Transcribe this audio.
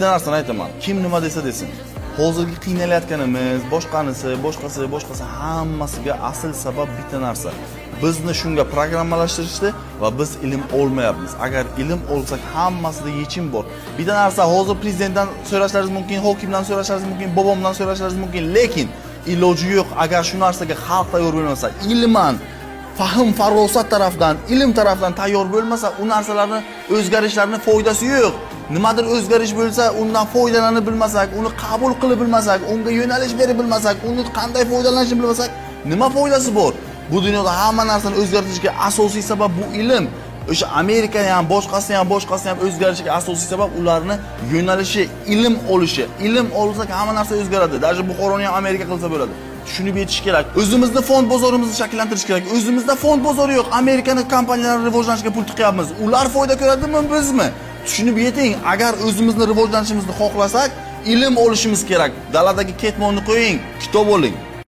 bitta narsani aytaman. Kim nima desa desin. Hozirgi qiynalayotganimiz, boshqasi hammasiga asl sabab bitta narsa. Bizni shunga programmalashtirishdi va biz ilm olmayapmiz. Agar ilm olsak hammasida yechim bor. Bitta narsa hozir prezidentdan so'rashlaringiz mumkin, hokimdan so'rashlaringiz mumkin, bobomdan so'rashlaringiz mumkin, lekin iloji yo'q agar shu narsaga xalq tayyor bo'lmasa, ilman, fahm, farosat tarafdan, ilm tarafdan tayyor bo'lmasa, u narsalarni o'zgarishlarning foydasi yo'q. Nimadir o'zgarish bo'lsa, undan foydalanib bilmasak, uni qabul qilib bilmasak, unga yo'nalish berib bilmasak, uni qanday foydalanishni bilmasak, nima foydasi bor? Bu dunyoda hamma narsani o'zgartirishga asosiy sabab bu ilm. O'sha Amerika ham, boshqasi ham o'zgarishiga asosiy sabab ularni yo'nalishi, ilm olishi. Ilm olsak hamma narsa o'zgaradi. Даже Buxoroni ham Amerika qilsa bo'ladi. Tushunib yetish kerak. O'zimizni fond bozorimizni shakllantirish kerak. O'zimizda fond bozori yo'q. Amerikaning kompaniyalari rivojlanishiga pul tiqyapmiz. Ular foyda ko'radimi, bizmi? Tushunib yeting. Agar o'zimizni rivojlanishimizni xohlasak, ilm olishimiz kerak. Daladagi ketmonni qo'ying, kitob oling.